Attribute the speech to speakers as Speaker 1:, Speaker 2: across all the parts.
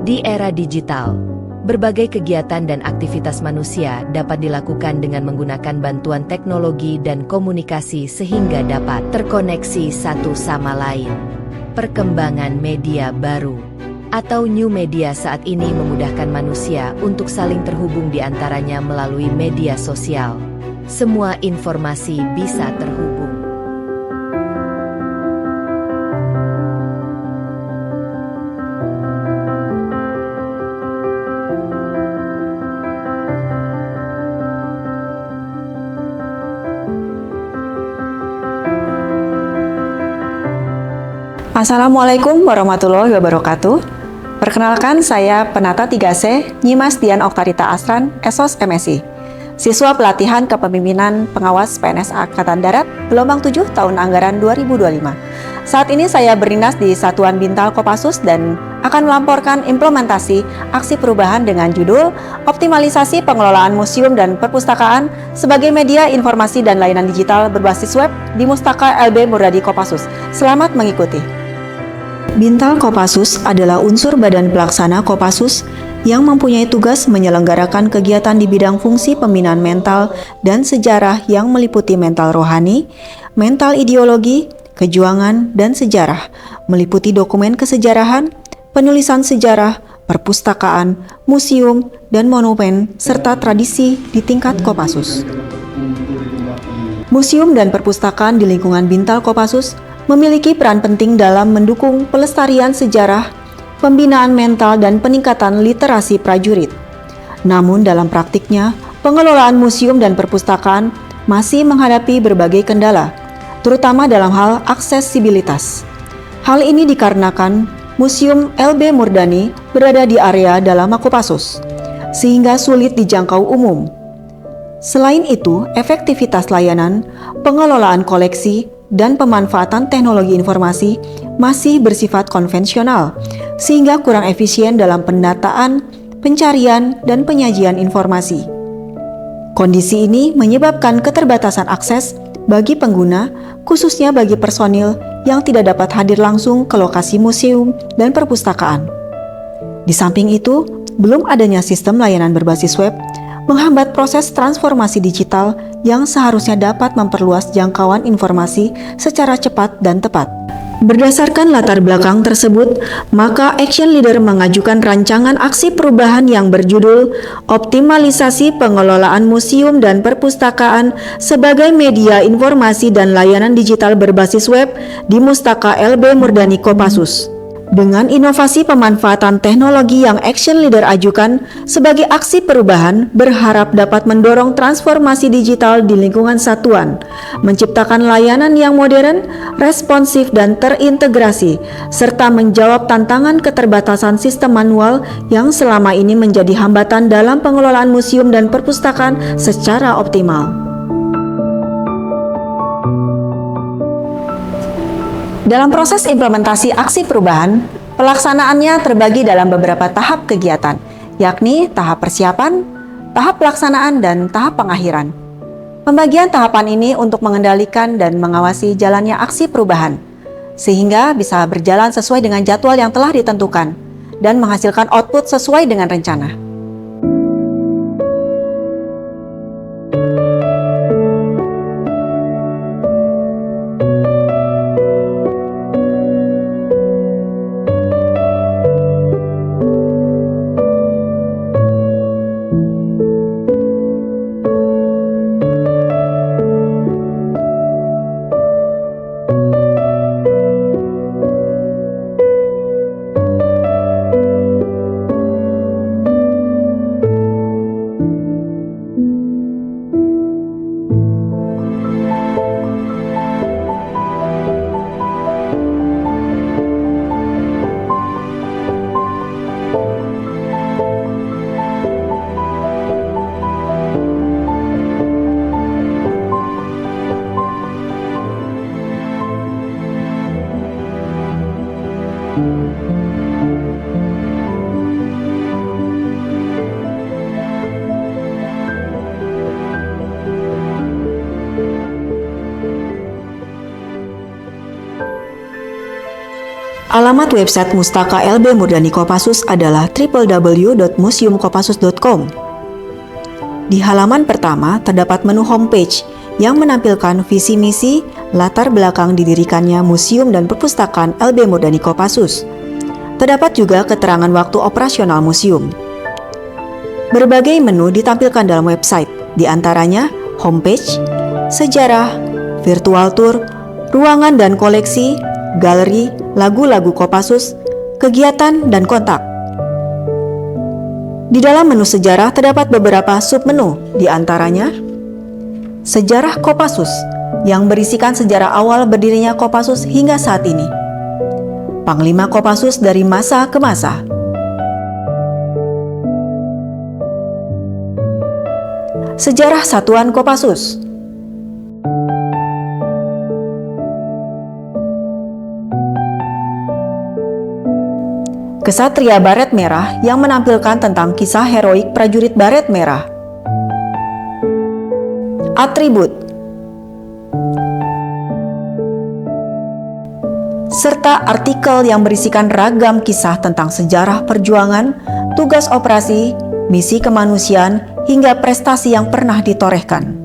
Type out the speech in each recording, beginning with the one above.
Speaker 1: Di era digital, berbagai kegiatan dan aktivitas manusia dapat dilakukan dengan menggunakan bantuan teknologi dan komunikasi sehingga dapat terkoneksi satu sama lain. Perkembangan media baru atau new media saat ini memudahkan manusia untuk saling terhubung di antaranya melalui media sosial. Semua informasi bisa terhubung.
Speaker 2: Assalamualaikum warahmatullahi wabarakatuh. Perkenalkan, saya Penata 3C, Nyimas Dian Oktarita Asran, Esos MSI. Siswa pelatihan kepemimpinan pengawas PNS Angkatan Darat, gelombang 7 tahun anggaran 2025. Saat ini saya berdinas di Satuan Bintal Kopassus dan akan melamporkan implementasi aksi perubahan dengan judul Optimalisasi Pengelolaan Museum dan Perpustakaan sebagai media informasi dan layanan digital berbasis web di Mustaka LB Murdani Kopassus. Selamat mengikuti. Bintal Kopassus adalah unsur badan pelaksana Kopassus yang mempunyai tugas menyelenggarakan kegiatan di bidang fungsi pembinaan mental dan sejarah yang meliputi mental rohani, mental ideologi, kejuangan, dan sejarah, meliputi dokumen kesejarahan, penulisan sejarah, perpustakaan, museum, dan monumen, serta tradisi di tingkat Kopassus. Museum dan perpustakaan di lingkungan Bintal Kopassus memiliki peran penting dalam mendukung pelestarian sejarah, pembinaan mental, dan peningkatan literasi prajurit. Namun dalam praktiknya, pengelolaan museum dan perpustakaan masih menghadapi berbagai kendala, terutama dalam hal aksesibilitas. Hal ini dikarenakan Museum LB Murdani berada di area dalam Kopassus, sehingga sulit dijangkau umum. Selain itu, efektivitas layanan, pengelolaan koleksi, dan pemanfaatan teknologi informasi masih bersifat konvensional, sehingga kurang efisien dalam pendataan, pencarian, dan penyajian informasi. Kondisi ini menyebabkan keterbatasan akses bagi pengguna, khususnya bagi personil yang tidak dapat hadir langsung ke lokasi museum dan perpustakaan. Di samping itu, belum adanya sistem layanan berbasis web menghambat proses transformasi digital yang seharusnya dapat memperluas jangkauan informasi secara cepat dan tepat. Berdasarkan latar belakang tersebut, maka Action Leader mengajukan rancangan aksi perubahan yang berjudul Optimalisasi Pengelolaan Museum dan Perpustakaan sebagai Media Informasi dan Layanan Digital Berbasis Web di Mustaka LB Murdani Kopassus. Dengan inovasi pemanfaatan teknologi yang Action Leader ajukan sebagai aksi perubahan berharap dapat mendorong transformasi digital di lingkungan satuan, menciptakan layanan yang modern, responsif, dan terintegrasi, serta menjawab tantangan keterbatasan sistem manual yang selama ini menjadi hambatan dalam pengelolaan museum dan perpustakaan secara optimal. Dalam proses implementasi aksi perubahan, pelaksanaannya terbagi dalam beberapa tahap kegiatan, yakni tahap persiapan, tahap pelaksanaan, dan tahap pengakhiran. Pembagian tahapan ini untuk mengendalikan dan mengawasi jalannya aksi perubahan, sehingga bisa berjalan sesuai dengan jadwal yang telah ditentukan dan menghasilkan output sesuai dengan rencana. Alamat website Mustaka LB Murdani Kopassus adalah www.museumkopassus.com. Di halaman pertama terdapat menu homepage yang menampilkan visi misi, latar belakang didirikannya Museum dan Perpustakaan LB Murdani Kopassus. Terdapat juga keterangan waktu operasional museum. Berbagai menu ditampilkan dalam website, di antaranya homepage, sejarah, virtual tour, ruangan dan koleksi, galeri, lagu-lagu Kopassus, kegiatan, dan kontak. Di dalam menu sejarah terdapat beberapa submenu, di antaranya Sejarah Kopassus, yang berisikan sejarah awal berdirinya Kopassus hingga saat ini. Panglima Kopassus dari masa ke masa. Sejarah Satuan Kopassus. Kesatria Baret Merah yang menampilkan tentang kisah heroik prajurit Baret Merah. Atribut serta artikel yang berisikan ragam kisah tentang sejarah perjuangan, tugas operasi, misi kemanusiaan, hingga prestasi yang pernah ditorehkan.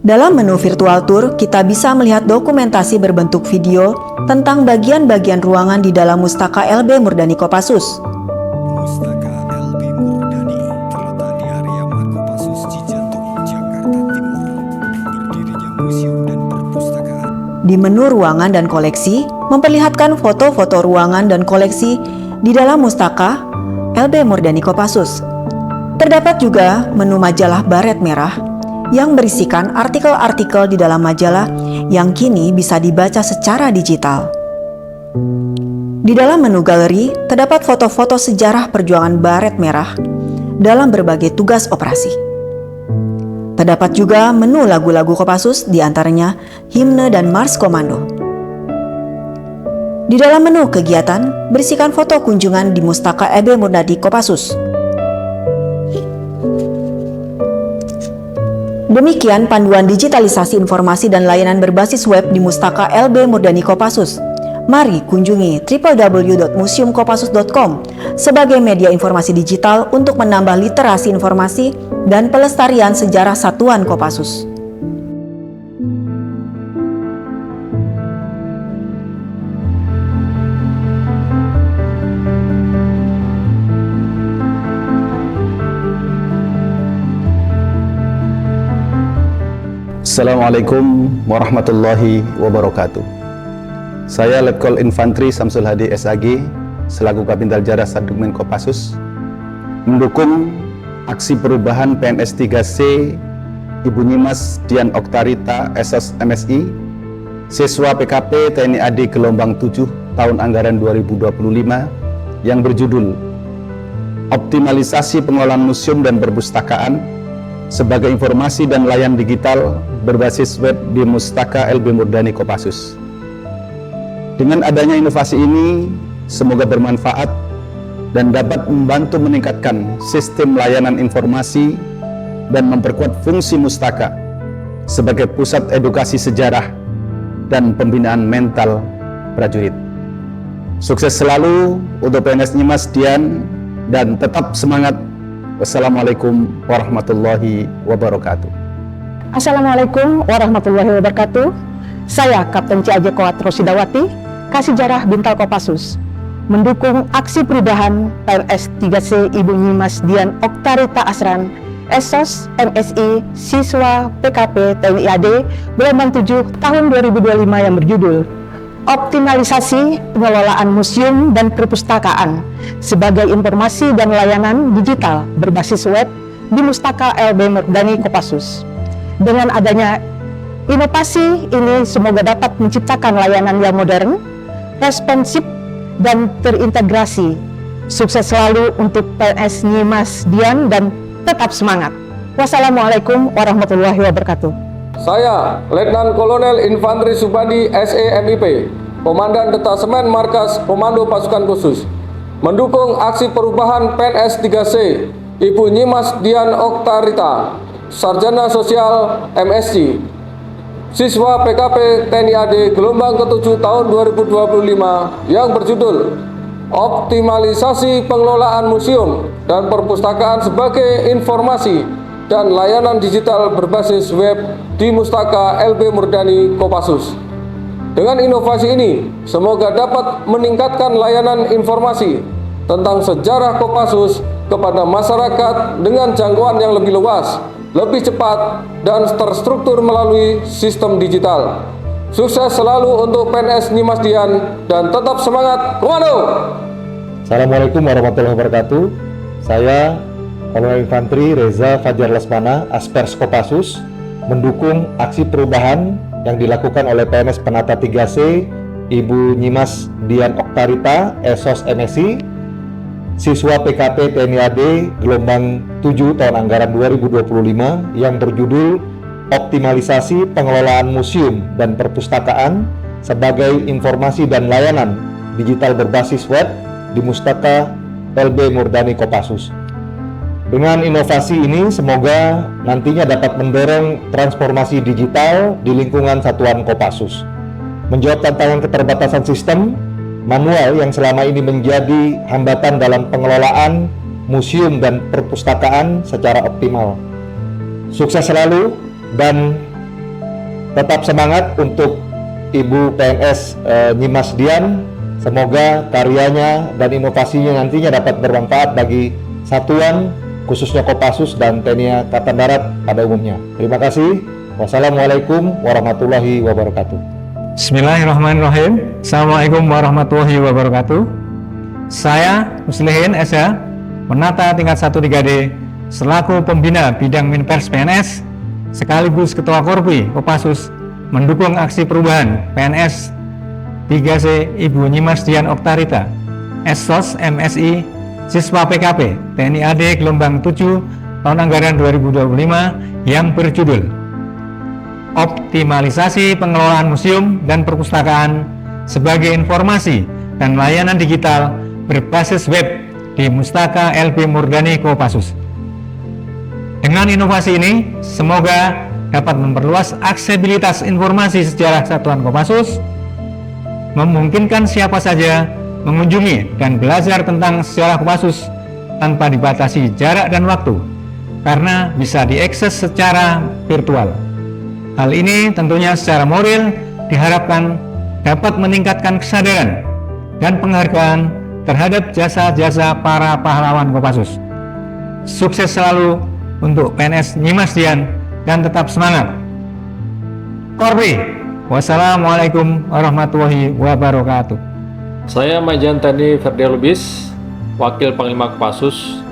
Speaker 2: Dalam menu virtual tour, kita bisa melihat dokumentasi berbentuk video tentang bagian-bagian ruangan di dalam Mustaka LB Murdani Kopassus.
Speaker 3: Mustaka LB Murdani terletak di area Mako Kopassus Cijantung, Jakarta Timur. Berdirinya museum dan perpustakaan.
Speaker 2: Di menu ruangan dan koleksi, memperlihatkan foto-foto ruangan dan koleksi di dalam Mustaka LB Murdani Kopassus. Terdapat juga menu majalah Baret Merah yang berisikan artikel-artikel di dalam majalah yang kini bisa dibaca secara digital. Di dalam menu galeri, terdapat foto-foto sejarah perjuangan Baret Merah dalam berbagai tugas operasi. Terdapat juga menu lagu-lagu Kopassus, di antaranya himne dan mars komando. Di dalam menu kegiatan, berisikan foto kunjungan di Mustaka LB Murdani Kopassus. Demikian panduan digitalisasi informasi dan layanan berbasis web di Mustaka LB Murdani Kopassus. Mari kunjungi www.museumkopassus.com sebagai media informasi digital untuk menambah literasi informasi dan pelestarian sejarah Satuan Kopassus.
Speaker 4: Assalamualaikum warahmatullahi wabarakatuh. Saya Letkol Infantri Samsul Hadi SAG selaku Kabintal Jara Sadugmen Kopassus mendukung aksi perubahan PNS 3C Ibu Nyimas Dian Oktarita SOS MSI siswa PKP TNI AD gelombang 7 tahun anggaran 2025 yang berjudul Optimalisasi Pengelolaan Museum dan Perpustakaan sebagai informasi dan layanan digital berbasis web di Mustaka LB Murdani Kopassus. Dengan adanya inovasi ini, semoga bermanfaat dan dapat membantu meningkatkan sistem layanan informasi dan memperkuat fungsi Mustaka sebagai pusat edukasi sejarah dan pembinaan mental prajurit. Sukses selalu untuk PNS Nyimas Dian dan tetap semangat. Wassalamualaikum warahmatullahi wabarakatuh.
Speaker 5: Assalamualaikum warahmatullahi wabarakatuh. Saya Kapten C.A.J. Koat Rosidawati, Kasijarah Bintal Kopassus, mendukung aksi perubahan PNS 3C Ibu Nyimas Dian Oktarita Asran SOS MSI siswa PKP TNI AD gelombang 7 tahun 2025 yang berjudul Optimalisasi Pengelolaan Museum dan Perpustakaan sebagai informasi dan layanan digital berbasis web di Mustaka LB Murdani Kopassus. Dengan adanya inovasi ini semoga dapat menciptakan layanan yang modern, responsif, dan terintegrasi. Sukses selalu untuk PNS Nyimas Dian dan tetap semangat. Wassalamualaikum warahmatullahi wabarakatuh.
Speaker 6: Saya, Letnan Kolonel Infantri Subandi SEMIP, Komandan Detasemen Markas Komando Pasukan Khusus, mendukung aksi perubahan PNS 3C Ibu Nyimas Dian Oktarita, Sarjana Sosial MSc, siswa PKP TNI AD gelombang ke-7 tahun 2025 yang berjudul Optimalisasi Pengelolaan Museum dan Perpustakaan sebagai Informasi dan Layanan Digital Berbasis Web di Mustaka LB Murdani Kopassus. Dengan inovasi ini, semoga dapat meningkatkan layanan informasi tentang sejarah Kopassus kepada masyarakat dengan jangkauan yang lebih luas, lebih cepat, dan terstruktur melalui sistem digital. Sukses selalu untuk PNS Nyimas Dian dan tetap semangat, komando!
Speaker 7: Assalamualaikum warahmatullahi wabarakatuh. Saya Kolonel Infantri Reza Fajar Lesmana, Aspers Kopassus, mendukung aksi perubahan yang dilakukan oleh PNS Penata 3C, Ibu Nyimas Dian Oktarita, Esos MSI, siswa PKP TNI AD gelombang 7 tahun anggaran 2025 yang berjudul Optimalisasi Pengelolaan Museum dan Perpustakaan sebagai Informasi dan Layanan Digital Berbasis Web di Mustaka LB Murdani Kopassus. Dengan inovasi ini semoga nantinya dapat mendorong transformasi digital di lingkungan satuan Kopassus, menjawab tantangan keterbatasan sistem manual yang selama ini menjadi hambatan dalam pengelolaan museum dan perpustakaan secara optimal. Sukses selalu dan tetap semangat untuk Ibu PNS Nyimas Dian. Semoga karyanya dan inovasinya nantinya dapat bermanfaat bagi satuan, khususnya Kopassus dan TNI Angkatan Darat pada umumnya. Terima kasih. Wassalamualaikum warahmatullahi wabarakatuh.
Speaker 8: Bismillahirrahmanirrahim. Assalamualaikum warahmatullahi wabarakatuh. Saya Muslihin Esa, Penata tingkat 1 3D, selaku pembina bidang Minpers PNS, sekaligus Ketua Korpi Kopassus, mendukung aksi perubahan PNS 3C Ibu Nyimas Dian Oktarita, Esos MSI, siswa PKP TNI AD gelombang 7 tahun anggaran 2025 yang berjudul Optimalisasi Pengelolaan Museum dan Perpustakaan sebagai Informasi dan Layanan Digital Berbasis Web di Mustaka LB Murdani Kopassus. Dengan inovasi ini, semoga dapat memperluas aksesibilitas informasi sejarah satuan Kopassus, memungkinkan siapa saja mengunjungi dan belajar tentang sejarah Kopassus tanpa dibatasi jarak dan waktu, karena bisa diakses secara virtual. Hal ini tentunya secara moral diharapkan dapat meningkatkan kesadaran dan penghargaan terhadap jasa-jasa para pahlawan Kopassus. Sukses selalu untuk PNS Nyimas Dian dan tetap semangat. Korpi. Wassalamualaikum warahmatullahi wabarakatuh.
Speaker 6: Saya Majen TNI Ferdial Lubis, Wakil Panglima Kopassus.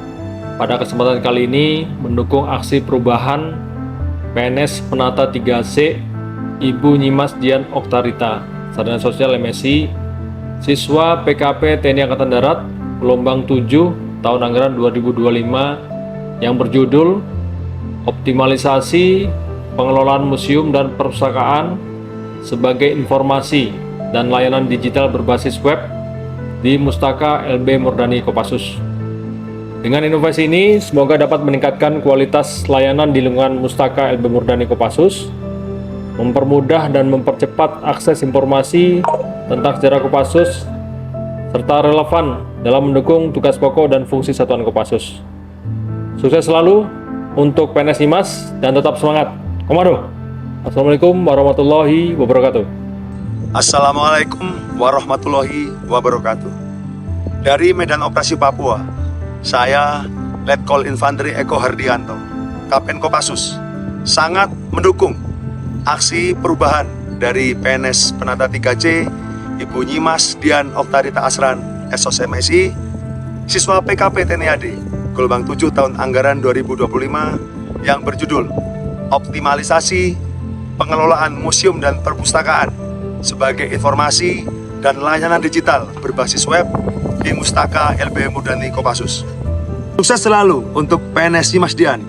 Speaker 6: Pada kesempatan kali ini mendukung aksi perubahan PNS Penata 3C Ibu Nyimas Dian Oktarita, Sarjana Sosial MSI, siswa PKP TNI Angkatan Darat gelombang 7 tahun anggaran 2025 yang berjudul Optimalisasi Pengelolaan Museum dan Perpustakaan sebagai Informasi dan Layanan Digital Berbasis Web di Mustaka LB Murdani Kopassus. Dengan inovasi ini, semoga dapat meningkatkan kualitas layanan di lingkungan Mustaka LB Murdani Kopassus, mempermudah dan mempercepat akses informasi tentang sejarah Kopassus, serta relevan dalam mendukung tugas pokok dan fungsi satuan Kopassus. Sukses selalu untuk PNS Nyimas dan tetap semangat. Komando. Assalamualaikum warahmatullahi wabarakatuh.
Speaker 9: Assalamualaikum warahmatullahi wabarakatuh. Dari Medan Operasi Papua, saya Letkol Infantri Eko Hardianto, Kapten Kopassus, sangat mendukung aksi perubahan dari PNS Penata 3C Ibu Nyimas Dian Oktarita Asran, Esos MSI, siswa PKP TNI AD gelombang 7 tahun anggaran 2025 yang berjudul Optimalisasi Pengelolaan Museum dan Perpustakaan sebagai Informasi dan Layanan Digital Berbasis Web di Mustaka LB Murdani Kopassus. Sukses selalu untuk PNS Nyimas Dian.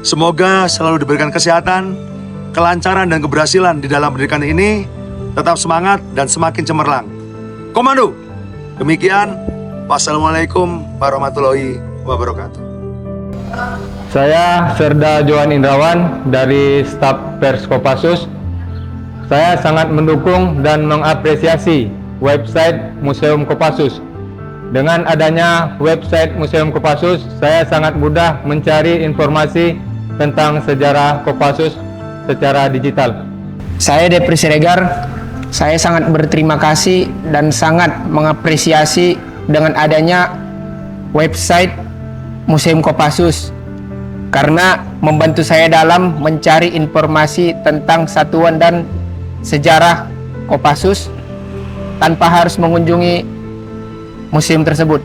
Speaker 9: Semoga selalu diberikan kesehatan, kelancaran dan keberhasilan di dalam pendidikan ini, tetap semangat dan semakin cemerlang. Komando! Demikian, wassalamualaikum warahmatullahi wabarakatuh.
Speaker 8: Saya Serda Johan Indrawan dari Staf Pers Kopassus, Saya sangat mendukung dan mengapresiasi website Museum Kopassus. Dengan adanya website Museum Kopassus, saya sangat mudah mencari informasi tentang sejarah Kopassus secara digital.
Speaker 10: Saya Depri Siregar, saya sangat berterima kasih dan sangat mengapresiasi dengan adanya website Museum Kopassus karena membantu saya dalam mencari informasi tentang satuan dan sejarah Kopassus tanpa harus mengunjungi museum tersebut.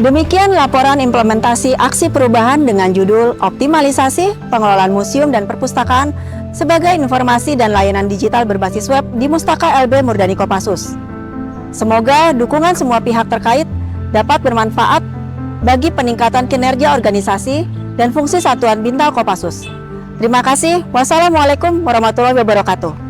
Speaker 2: Demikian laporan implementasi aksi perubahan dengan judul Optimalisasi Pengelolaan Museum dan Perpustakaan sebagai informasi dan layanan digital berbasis web di Mustaka LB Murdani Kopassus. Semoga dukungan semua pihak terkait dapat bermanfaat bagi peningkatan kinerja organisasi dan fungsi satuan Bintal Kopassus. Terima kasih. Wassalamualaikum warahmatullahi wabarakatuh.